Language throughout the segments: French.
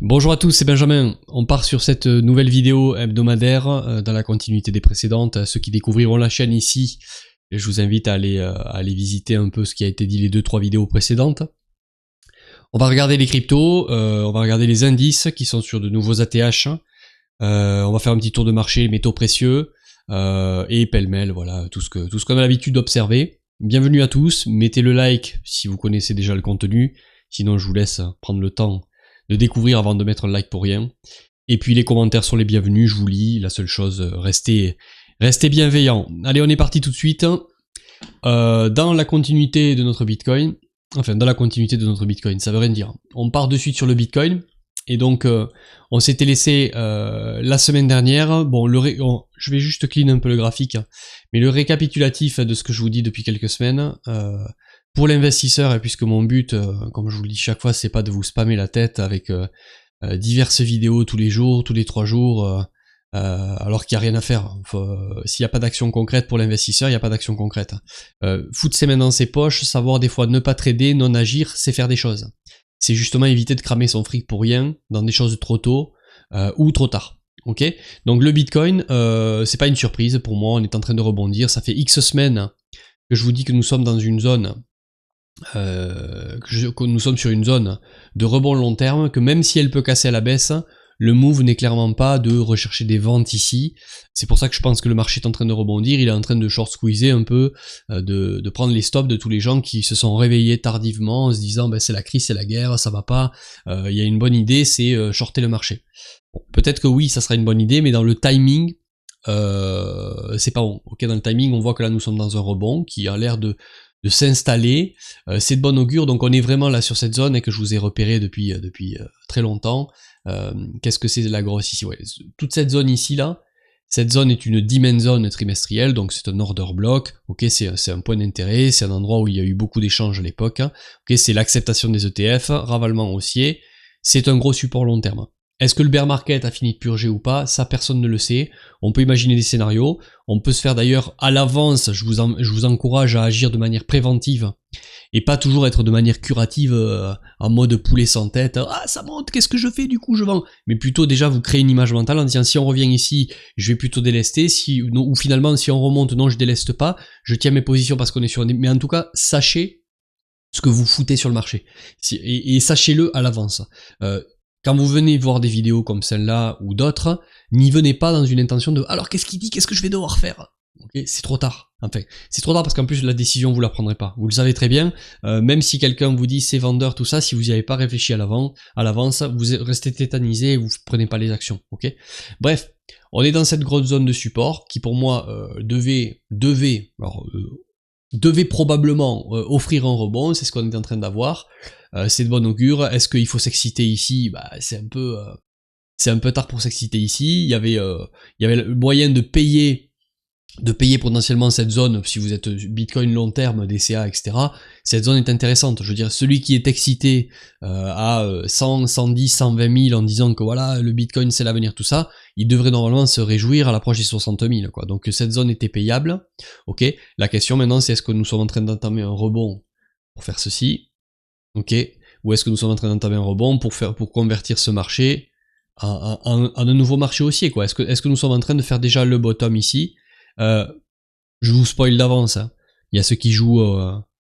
Bonjour à tous, c'est Benjamin. On part sur cette nouvelle vidéo hebdomadaire dans la continuité des précédentes. Ceux qui découvriront la chaîne ici, je vous invite à aller visiter un peu ce qui a été dit les 2-3 vidéos précédentes. On va regarder les cryptos, on va regarder les indices qui sont sur de nouveaux ATH. On va faire un petit tour de marché, les métaux précieux et pêle-mêle, voilà, tout ce qu'on a l'habitude d'observer. Bienvenue à tous, mettez le like si vous connaissez déjà le contenu, sinon je vous laisse prendre le temps de découvrir avant de mettre un like pour rien. Et puis les commentaires sont les bienvenus, je vous lis, la seule chose, restez bienveillants. Allez, on est parti tout de suite. Dans la continuité de notre Bitcoin, ça veut rien dire. On part de suite sur le Bitcoin, et donc on s'était laissé la semaine dernière, bon, je vais juste clean un peu le graphique, mais le récapitulatif de ce que je vous dis depuis quelques semaines, pour l'investisseur, et puisque mon but, comme je vous le dis chaque fois, c'est pas de vous spammer la tête avec diverses vidéos tous les jours, tous les 3 jours, alors qu'il n'y a rien à faire. S'il n'y a pas d'action concrète pour l'investisseur, il n'y a pas d'action concrète. Foutre ses mains dans ses poches, savoir des fois ne pas trader, non agir, c'est faire des choses. C'est justement éviter de cramer son fric pour rien, dans des choses trop tôt ou trop tard. Ok. Donc le Bitcoin, c'est pas une surprise pour moi, on est en train de rebondir, ça fait X semaines que je vous dis que nous sommes dans une zone que nous sommes sur une zone de rebond long terme, que même si elle peut casser à la baisse, le move n'est clairement pas de rechercher des ventes ici. C'est pour ça que je pense que le marché est en train de rebondir, il est en train de short squeezer un peu, de prendre les stops de tous les gens qui se sont réveillés tardivement en se disant ben, c'est la crise, c'est la guerre, ça va pas, il y a une bonne idée, c'est shorter le marché. Bon, peut-être que oui, ça sera une bonne idée, mais dans le timing, c'est pas bon. Ok, dans le timing, on voit que là nous sommes dans un rebond qui a l'air de s'installer, c'est de bon augure, donc on est vraiment là sur cette zone et que je vous ai repéré depuis très longtemps. Qu'est-ce que c'est la grosse ici? Ouais, toute cette zone ici là, cette zone est une demand zone trimestrielle, donc c'est un order block, ok, c'est un point d'intérêt, c'est un endroit où il y a eu beaucoup d'échanges à l'époque, ok, c'est l'acceptation des ETF, ravalement haussier, c'est un gros support long terme. Est-ce que le bear market a fini de purger ou pas? Ça, personne ne le sait. On peut imaginer des scénarios. On peut se faire d'ailleurs à l'avance, je vous encourage à agir de manière préventive et pas toujours être de manière curative en mode poulet sans tête. Ah, ça monte, qu'est-ce que je fais? Du coup, je vends. Mais plutôt déjà vous créez une image mentale en disant si on revient ici, je vais plutôt délester. Ou finalement, si on remonte, non, je déleste pas. Je tiens mes positions parce qu'on est sur... Mais en tout cas, sachez ce que vous foutez sur le marché. Et sachez-le à l'avance. Quand vous venez voir des vidéos comme celle-là ou d'autres, n'y venez pas dans une intention de « alors qu'est-ce qu'il dit, qu'est-ce que je vais devoir faire ?» Okay, c'est trop tard. Enfin, c'est trop tard parce qu'en plus la décision vous la prendrez pas. Vous le savez très bien, même si quelqu'un vous dit c'est vendeur, tout ça, si vous n'y avez pas réfléchi à l'avance, vous restez tétanisé et vous prenez pas les actions. Ok. Bref, on est dans cette grosse zone de support qui pour moi devait probablement offrir un rebond, c'est ce qu'on est en train d'avoir. C'est de bon augure. Est-ce qu'il faut s'exciter ici? Bah, c'est un peu tard pour s'exciter ici. Il y avait le moyen de payer potentiellement cette zone, si vous êtes Bitcoin long terme, DCA, etc. Cette zone est intéressante. Je veux dire, celui qui est excité à 100, 110, 120 000 en disant que voilà, le Bitcoin c'est l'avenir, tout ça, il devrait normalement se réjouir à l'approche des 60 000, quoi. Donc cette zone était payable. Ok. La question maintenant, c'est est-ce que nous sommes en train d'entamer un rebond pour faire ceci? Ok, ou est-ce que nous sommes en train d'entamer un rebond pour convertir ce marché en un nouveau marché haussier, quoi? Est-ce que nous sommes en train de faire déjà le bottom ici? Je vous spoil d'avance, hein. Il y a ceux qui jouent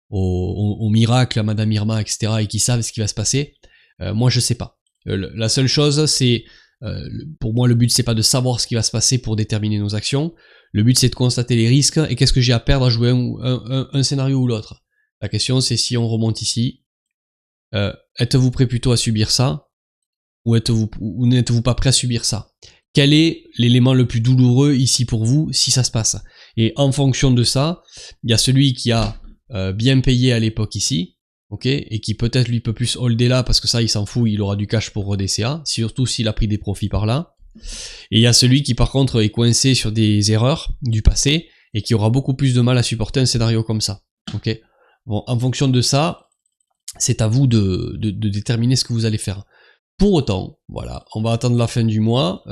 au miracle, à Madame Irma, etc. et qui savent ce qui va se passer. Moi, je sais pas. La seule chose, c'est pour moi, le but c'est pas de savoir ce qui va se passer pour déterminer nos actions. Le but c'est de constater les risques et qu'est-ce que j'ai à perdre à jouer un scénario ou l'autre. La question c'est si on remonte ici. Êtes-vous prêt plutôt à subir ça ou n'êtes-vous pas prêt à subir ça? Quel est l'élément le plus douloureux ici pour vous si ça se passe? Et en fonction de ça, il y a celui qui a bien payé à l'époque ici, ok, et qui peut-être lui peut plus holder là parce que ça il s'en fout, il aura du cash pour DCA, surtout s'il a pris des profits par là. Et il y a celui qui par contre est coincé sur des erreurs du passé et qui aura beaucoup plus de mal à supporter un scénario comme ça. Ok. Bon, en fonction de ça, c'est à vous de déterminer ce que vous allez faire. Pour autant, voilà, on va attendre la fin du mois.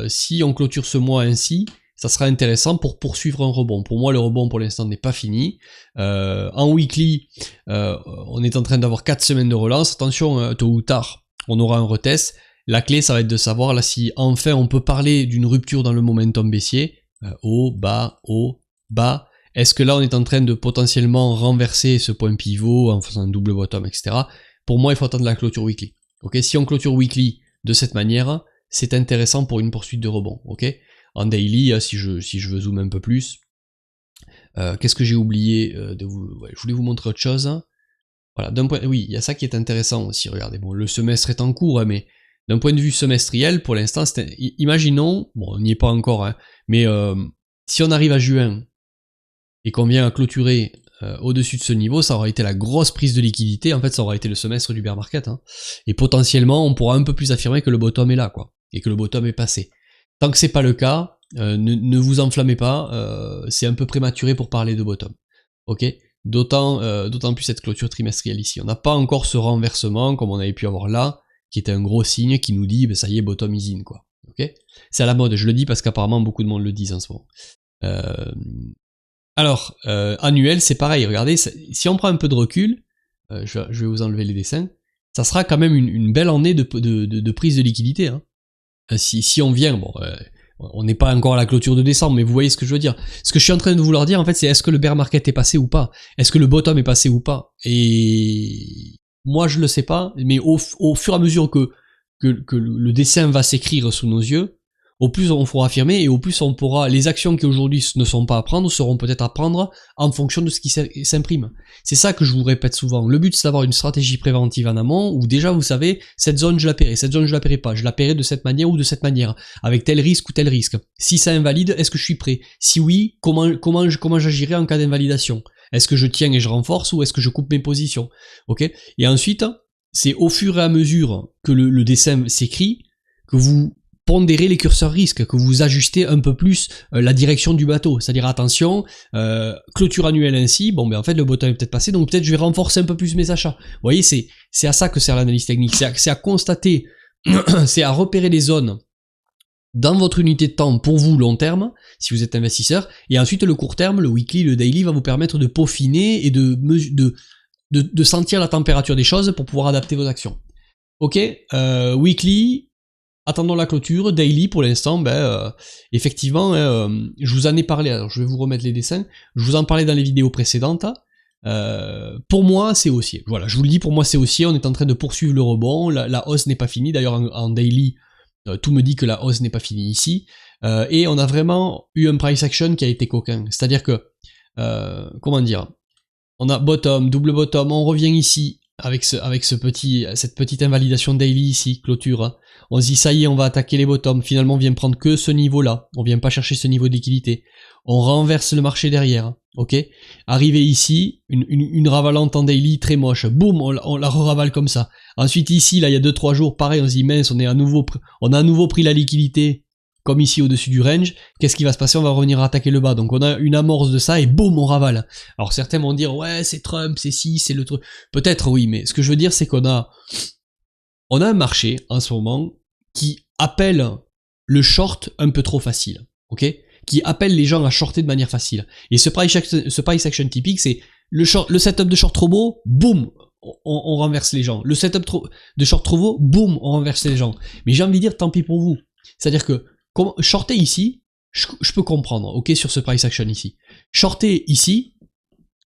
Si on clôture ce mois ainsi, ça sera intéressant pour poursuivre un rebond. Pour moi, le rebond pour l'instant n'est pas fini. En weekly, on est en train d'avoir 4 semaines de relance. Attention, tôt ou tard, on aura un retest. La clé, ça va être de savoir là si enfin on peut parler d'une rupture dans le momentum baissier, haut, bas, est-ce que là on est en train de potentiellement renverser ce point pivot en faisant un double bottom, etc. Pour moi, il faut attendre la clôture weekly. Ok, si on clôture weekly de cette manière, c'est intéressant pour une poursuite de rebond. Ok, en daily, si je veux zoomer un peu plus, qu'est-ce que j'ai oublié de vous... Ouais, je voulais vous montrer autre chose. Voilà, d'un point... Oui, il y a ça qui est intéressant aussi. Regardez, bon, le semestre est en cours, hein, mais d'un point de vue semestriel, pour l'instant, imaginons, bon, on n'y est pas encore, hein, mais si on arrive à juin et qu'on vient à clôturer au-dessus de ce niveau, ça aura été la grosse prise de liquidité, en fait ça aura été le semestre du bear market, hein, et potentiellement on pourra un peu plus affirmer que le bottom est là, quoi, et que le bottom est passé. Tant que c'est pas le cas, ne vous enflammez pas, c'est un peu prématuré pour parler de bottom, ok. D'autant plus cette clôture trimestrielle ici. On n'a pas encore ce renversement comme on avait pu avoir là, qui était un gros signe qui nous dit, ben, ça y est, bottom is in, quoi. Ok, c'est à la mode, je le dis parce qu'apparemment beaucoup de monde le disent en ce moment. Alors, annuel, c'est pareil, regardez, si on prend un peu de recul, je vais vous enlever les dessins, ça sera quand même une belle année de prise de liquidité. Hein. Si on vient, bon, on n'est pas encore à la clôture de décembre, mais vous voyez ce que je veux dire. Ce que je suis en train de vouloir dire, en fait, c'est est-ce que le bear market est passé ou pas? Est-ce que le bottom est passé ou pas? Et moi, je le sais pas, mais au fur et à mesure que le dessin va s'écrire sous nos yeux, au plus on pourra affirmer et au plus on pourra, les actions qui aujourd'hui ne sont pas à prendre seront peut-être à prendre en fonction de ce qui s'imprime. C'est ça que je vous répète souvent. Le but c'est d'avoir une stratégie préventive en amont où déjà vous savez, cette zone je la paierai, cette zone je la paierai pas, je la paierai de cette manière ou de cette manière, avec tel risque ou tel risque. Si ça invalide, est-ce que je suis prêt? Si oui, comment j'agirai en cas d'invalidation? Est-ce que je tiens et je renforce ou est-ce que je coupe mes positions? Ok. Et ensuite, c'est au fur et à mesure que le dessin s'écrit que vous pondérer les curseurs risques, que vous ajustez un peu plus la direction du bateau. C'est-à-dire, attention, clôture annuelle ainsi, bon ben en fait le bottom est peut-être passé, donc peut-être je vais renforcer un peu plus mes achats. Vous voyez, c'est à ça que sert l'analyse technique, c'est à constater, c'est à repérer les zones dans votre unité de temps pour vous long terme, si vous êtes investisseur, et ensuite le court terme, le weekly, le daily va vous permettre de peaufiner et de sentir la température des choses pour pouvoir adapter vos actions. Ok, weekly, attendons la clôture, daily pour l'instant, ben, effectivement, je vous en ai parlé, alors je vais vous remettre les dessins, je vous en parlais dans les vidéos précédentes, pour moi c'est haussier, voilà, je vous le dis, pour moi c'est haussier, on est en train de poursuivre le rebond, la hausse n'est pas finie, d'ailleurs en daily, tout me dit que la hausse n'est pas finie ici, et on a vraiment eu un price action qui a été coquin, c'est-à-dire que, comment dire, on a bottom, double bottom, on revient ici, avec cette petite invalidation daily ici, clôture, hein. On se dit ça y est, on va attaquer les bottoms, finalement on vient prendre que ce niveau-là, on vient pas chercher ce niveau de liquidité, on renverse le marché derrière, hein. Ok. Arrivé ici, une ravalante en daily très moche, boum, on la ravale comme ça. Ensuite ici, là il y a 2-3 jours, pareil, on se dit mince, on a à nouveau pris la liquidité, comme ici au-dessus du range, qu'est-ce qui va se passer? On va revenir attaquer le bas, donc on a une amorce de ça et boum, on ravale. Alors certains vont dire ouais c'est Trump, c'est ci, c'est le truc, peut-être oui, mais ce que je veux dire c'est qu'on a un marché en ce moment qui appelle le short un peu trop facile, ok, qui appelle les gens à shorter de manière facile, et ce price action typique c'est le setup de short trop beau, boum, on renverse les gens, le setup de short trop beau, boum, on renverse les gens, mais j'ai envie de dire tant pis pour vous, c'est-à-dire que shorter ici, je peux comprendre, ok, sur ce price action ici. Shorter ici,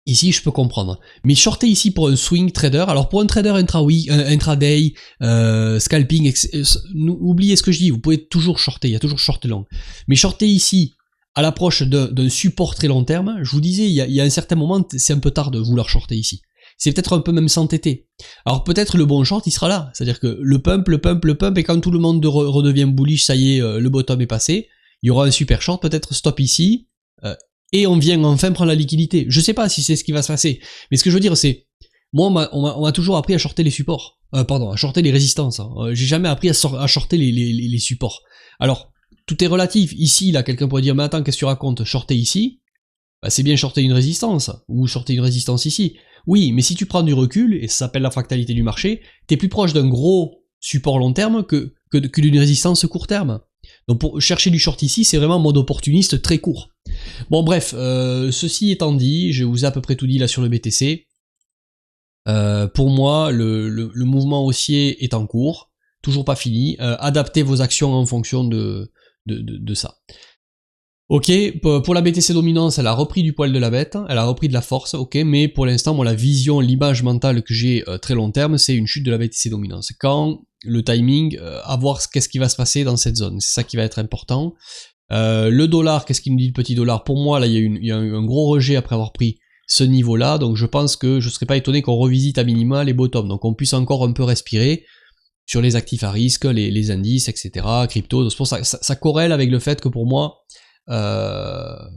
je peux comprendre. Mais shorter ici pour un swing trader, alors pour un trader intraday, scalping, oubliez ce que je dis, vous pouvez toujours shorter, il y a toujours short long. Mais shorter ici, à l'approche d'un support très long terme, je vous disais, il y a un certain moment, c'est un peu tard de vouloir shorter ici. C'est peut-être un peu même s'entêter. Alors peut-être le bon short il sera là, c'est-à-dire que le pump, et quand tout le monde redevient bullish, ça y est, le bottom est passé, il y aura un super short, peut-être stop ici, et on vient enfin prendre la liquidité. Je sais pas si c'est ce qui va se passer, mais ce que je veux dire c'est, moi on m'a toujours appris à shorter les supports, à shorter les résistances, hein. J'ai jamais appris à shorter les supports. Alors, tout est relatif, ici là quelqu'un pourrait dire mais attends qu'est-ce que tu racontes, shorter ici, bah, c'est bien shorter une résistance, ou shorter une résistance ici. Oui, mais si tu prends du recul, et ça s'appelle la fractalité du marché, t'es plus proche d'un gros support long terme que d'une résistance court terme. Donc pour chercher du short ici, c'est vraiment un mode opportuniste très court. Bon bref, ceci étant dit, je vous ai à peu près tout dit là sur le BTC. Pour moi, le mouvement haussier est en cours. toujours pas fini. Adaptez vos actions en fonction de ça. Ok, pour la BTC dominance, elle a repris du poil de la bête, elle a repris de la force, ok, mais pour l'instant, moi, la vision, l'image mentale que j'ai très long terme, c'est une chute de la BTC dominance. Quand le timing, à voir qu'est-ce qui va se passer dans cette zone, c'est ça qui va être important. Le dollar, qu'est-ce qu'il nous dit le petit dollar? Pour moi, là, il y a eu un gros rejet après avoir pris ce niveau-là, donc je pense que je serais pas étonné qu'on revisite à minima les bottoms, donc on puisse encore un peu respirer sur les actifs à risque, les indices, etc., crypto. C'est pour ça, ça corrèle avec le fait que pour moi, voilà,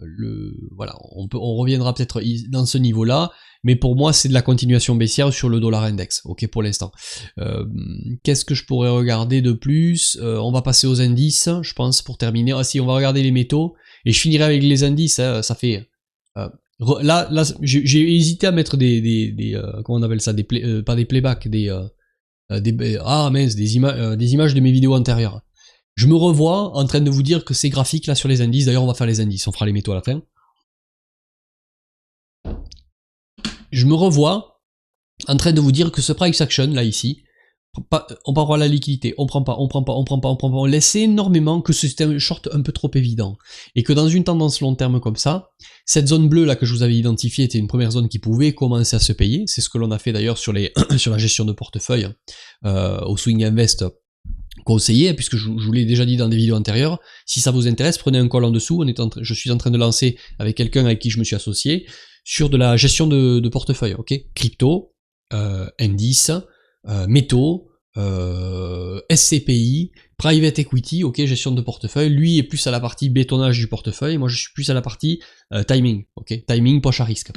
on reviendra peut-être dans ce niveau-là, mais pour moi c'est de la continuation baissière sur le dollar index, ok, pour l'instant. Qu'est-ce que je pourrais regarder de plus? On va passer aux indices, je pense, pour terminer. Ah si, on va regarder les métaux, et je finirai avec les indices, hein, ça fait... là j'ai hésité à mettre des comment on appelle ça, pas des playbacks, ah mince, des images de mes vidéos antérieures. Je me revois en train de vous dire que ces graphiques là sur les indices, d'ailleurs on va faire les indices, on fera les métaux à la fin. Je me revois en train de vous dire que ce price action là ici, on part voir la liquidité, on prend pas, on laisse énormément, que c'est un short un peu trop évident. Et que dans une tendance long terme comme ça, cette zone bleue là que je vous avais identifiée était une première zone qui pouvait commencer à se payer. C'est ce que l'on a fait d'ailleurs sur sur la gestion de portefeuille au Swing Invest conseillé, puisque je vous l'ai déjà dit dans des vidéos antérieures. Si ça vous intéresse, prenez un call en dessous. Je suis en train de lancer avec quelqu'un avec qui je me suis associé sur de la gestion de portefeuille, ok, crypto, indices, métaux, SCPI, private equity, ok, gestion de portefeuille. Lui est plus à la partie bétonnage du portefeuille, moi je suis plus à la partie timing, ok, timing, poche à risque.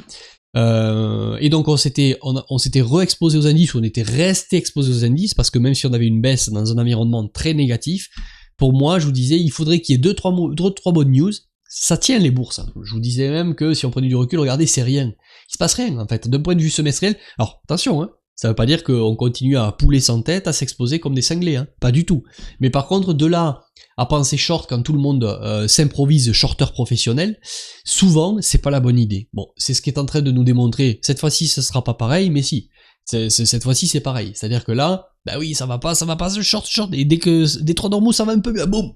Et donc on s'était re-exposé aux indices, on était resté exposé aux indices, parce que même si on avait une baisse dans un environnement très négatif, pour moi je vous disais il faudrait qu'il y ait 2-3 bonnes news. Ça tient les bourses. Je vous disais même que si on prenait du recul, regardez, c'est rien. Il se passe rien en fait. D'un point de vue semestriel, alors attention, hein, ça veut pas dire qu'on continue à pouler sans tête, à s'exposer comme des cinglés, hein, pas du tout. Mais par contre, de là à penser short quand tout le monde s'improvise shorter professionnel, souvent c'est pas la bonne idée. Bon, c'est ce qui est en train de nous démontrer. Cette fois-ci, ce sera pas pareil, mais si. Cette fois-ci, c'est pareil. C'est-à-dire que là, bah oui, ça va pas, ce short. Et dès que des 3 normaux, ça va un peu mieux, boum.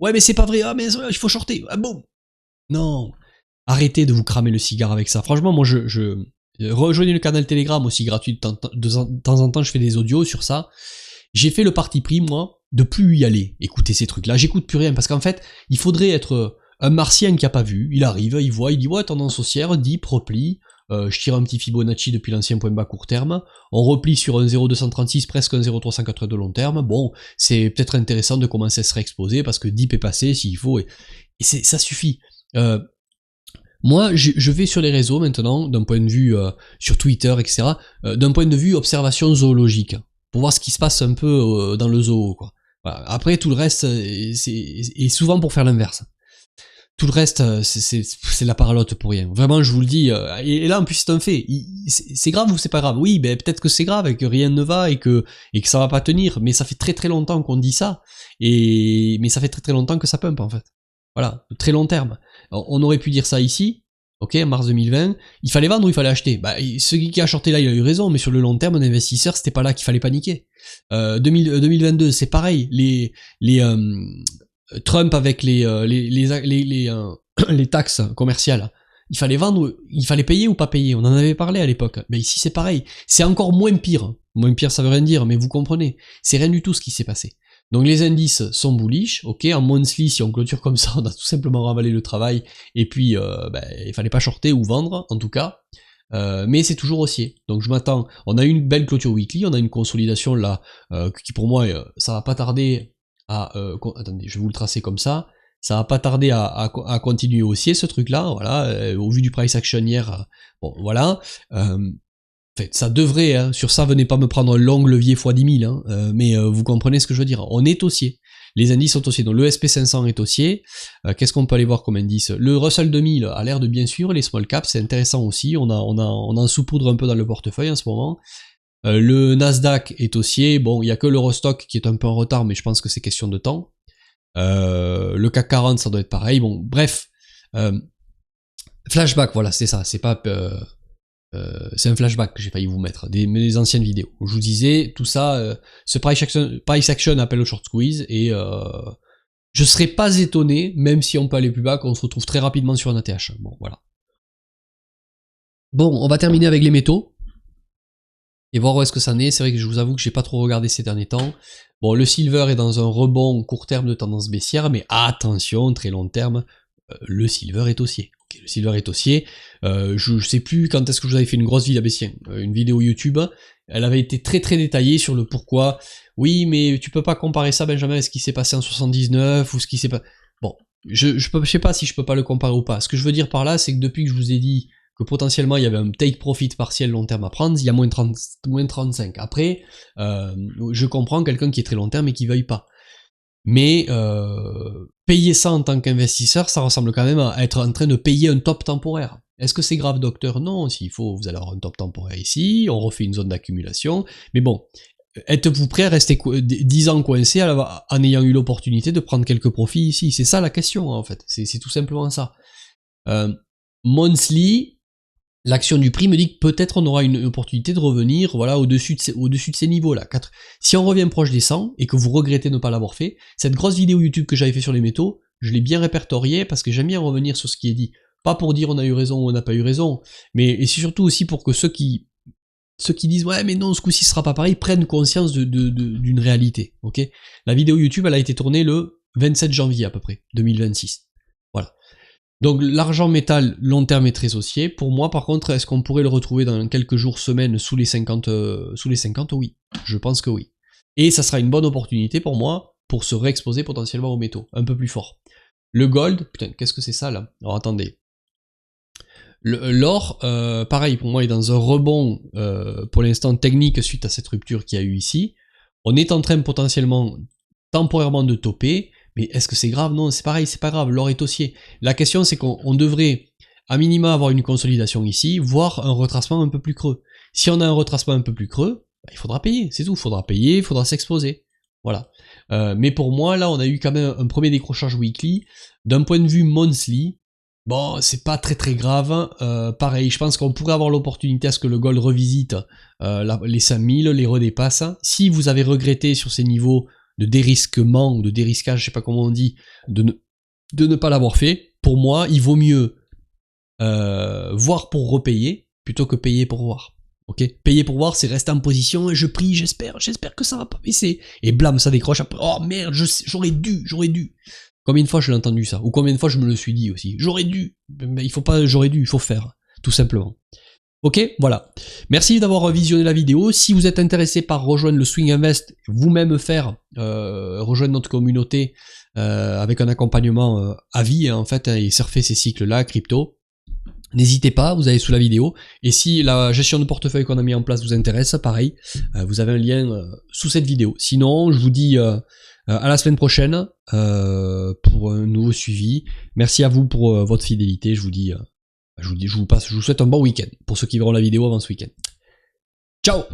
Ouais, mais c'est pas vrai. Ah, mais il faut shorter. Ah, boum. Non, arrêtez de vous cramer le cigare avec ça. Franchement, moi, rejoignez le canal Telegram aussi gratuit de temps en temps. Je fais des audios sur ça. J'ai fait le parti pris, moi, de plus y aller. Écoutez ces trucs-là, j'écoute plus rien parce qu'en fait, il faudrait être un martien qui a pas vu. Il arrive, il voit, il dit ouais, tendance haussière, dip, repli. Je tire un petit Fibonacci depuis l'ancien point bas court terme. On replie sur un 0,236, presque un 0,304 de long terme. Bon, c'est peut-être intéressant de commencer à se réexposer parce que dip est passé s'il faut et ça suffit. Moi, je vais sur les réseaux maintenant, d'un point de vue sur Twitter, etc., d'un point de vue observation zoologique, pour voir ce qui se passe un peu dans le zoo, quoi. Voilà. Après, tout le reste, est souvent pour faire l'inverse. Tout le reste, c'est la paralote pour rien. Vraiment, je vous le dis. Et là, en plus, c'est un fait. C'est grave ou c'est pas grave? Oui, ben peut-être que c'est grave et que rien ne va et que ça va pas tenir. Mais ça fait très très longtemps qu'on dit ça. Mais ça fait très très longtemps que ça pump en fait. Voilà, très long terme. On aurait pu dire ça ici, ok, mars 2020, il fallait vendre ou il fallait acheter. Bah, celui qui a shorté là, il a eu raison, mais sur le long terme, un investisseur, c'était pas là qu'il fallait paniquer. 2022, c'est pareil, Trump avec les taxes commerciales, il fallait vendre, il fallait payer ou pas payer, on en avait parlé à l'époque. Mais ici, c'est pareil, c'est encore moins pire. Moins pire, ça veut rien dire, mais vous comprenez, c'est rien du tout ce qui s'est passé. Donc les indices sont bullish, ok, en monthly, si on clôture comme ça, on a tout simplement ravalé le travail, et puis il fallait pas shorter ou vendre, en tout cas, mais c'est toujours haussier. Donc je m'attends, on a eu une belle clôture weekly, on a une consolidation là, qui pour moi, ça va pas tarder à... attendez, je vais vous le tracer comme ça va pas tarder à continuer haussier ce truc là, voilà, au vu du price action hier, bon voilà, en fait, ça devrait, hein, sur ça, venez pas me prendre un long levier x 10 000, hein, mais vous comprenez ce que je veux dire. On est haussier. Les indices sont haussiers. Donc le SP500 est haussier. Qu'est-ce qu'on peut aller voir comme indice? Le Russell 2000 a l'air de bien suivre. Les small caps, c'est intéressant aussi. On en saupoudre un peu dans le portefeuille en ce moment. Le Nasdaq est haussier. Bon, il y a que l'Eurostock qui est un peu en retard, mais je pense que c'est question de temps. Le CAC 40, ça doit être pareil. Bon, bref. Flashback, voilà, c'est ça. C'est pas... c'est un flashback que j'ai failli vous mettre, mes anciennes vidéos. Je vous disais, tout ça, ce price action appelle au short squeeze, et je serais pas étonné, même si on peut aller plus bas, qu'on se retrouve très rapidement sur un ATH. Bon, voilà. Bon, on va terminer avec les métaux, et voir où est-ce que ça en est. C'est vrai que je vous avoue que j'ai pas trop regardé ces derniers temps. Bon, le silver est dans un rebond court terme de tendance baissière, mais attention, très long terme, le silver est haussier. Okay, le silver est haussier. Je sais plus quand est-ce que je vous avais fait une grosse vidéo, une vidéo YouTube. Elle avait été très très détaillée sur le pourquoi. Oui, mais tu peux pas comparer ça, Benjamin, à ce qui s'est passé en 79 ou ce qui s'est passé. Bon, je sais pas si je peux pas le comparer ou pas. Ce que je veux dire par là, c'est que depuis que je vous ai dit que potentiellement il y avait un take profit partiel long terme à prendre, il y a moins 35. Après, je comprends quelqu'un qui est très long terme et qui veuille pas. Mais payer ça en tant qu'investisseur, ça ressemble quand même à être en train de payer un top temporaire. Est-ce que c'est grave, docteur? Non, s'il faut, vous allez avoir un top temporaire ici, on refait une zone d'accumulation, mais bon, êtes-vous prêt à rester 10 ans coincé en ayant eu l'opportunité de prendre quelques profits ici? C'est ça la question, en fait, c'est tout simplement ça. Monthly, l'action du prix me dit que peut-être on aura une opportunité de revenir, voilà, au-dessus de ces niveaux-là. Si on revient proche des 100 et que vous regrettez ne pas l'avoir fait, cette grosse vidéo YouTube que j'avais fait sur les métaux, je l'ai bien répertoriée parce que j'aime bien revenir sur ce qui est dit. Pas pour dire on a eu raison ou on n'a pas eu raison, mais et c'est surtout aussi pour que ceux qui disent ouais mais non ce coup-ci sera pas pareil prennent conscience d'une réalité. Ok, la vidéo YouTube elle a été tournée le 27 janvier à peu près 2026. Voilà. Donc l'argent métal long terme est très haussier. Pour moi par contre, est-ce qu'on pourrait le retrouver dans quelques jours, semaines sous les 50? Oui, je pense que oui. Et ça sera une bonne opportunité pour moi pour se réexposer potentiellement aux métaux, un peu plus fort. Le gold, putain, qu'est-ce que c'est ça là? Alors attendez. L'or, pareil, pour moi, est dans un rebond pour l'instant technique suite à cette rupture qu'il y a eu ici. On est en train potentiellement, temporairement de topper, mais est-ce que c'est grave? Non, c'est pareil, c'est pas grave, l'or est haussier. La question c'est qu'on devrait à minima avoir une consolidation ici, voire un retracement un peu plus creux. Si on a un retracement un peu plus creux, bah, il faudra payer, c'est tout, il faudra payer, il faudra s'exposer. Voilà. Mais pour moi, là, on a eu quand même un premier décrochage weekly. D'un point de vue monthly, bon, c'est pas très très grave. Pareil, je pense qu'on pourrait avoir l'opportunité à ce que le gold revisite les 5000, les redépasse. Si vous avez regretté sur ces niveaux de dérisquement ou de dérisquage, je sais pas comment on dit, de ne pas l'avoir fait, pour moi, il vaut mieux voir pour repayer plutôt que payer pour voir. Ok, payer pour voir, c'est rester en position, je prie, j'espère que ça va pas baisser. Et blam, ça décroche après. Oh merde, j'aurais dû. Combien de fois je l'ai entendu ça? Ou combien de fois je me le suis dit aussi? J'aurais dû. Mais il faut pas j'aurais dû, il faut faire. Tout simplement. Ok, voilà. Merci d'avoir visionné la vidéo. Si vous êtes intéressé par rejoindre le Swing Invest, vous-même faire, rejoindre notre communauté avec un accompagnement à vie, en fait, et surfer ces cycles-là, crypto, n'hésitez pas, vous avez sous la vidéo. Et si la gestion de portefeuille qu'on a mis en place vous intéresse, pareil, vous avez un lien sous cette vidéo. Sinon, je vous dis à la semaine prochaine pour un nouveau suivi. Merci à vous pour votre fidélité. Je vous souhaite un bon week-end pour ceux qui verront la vidéo avant ce week-end. Ciao!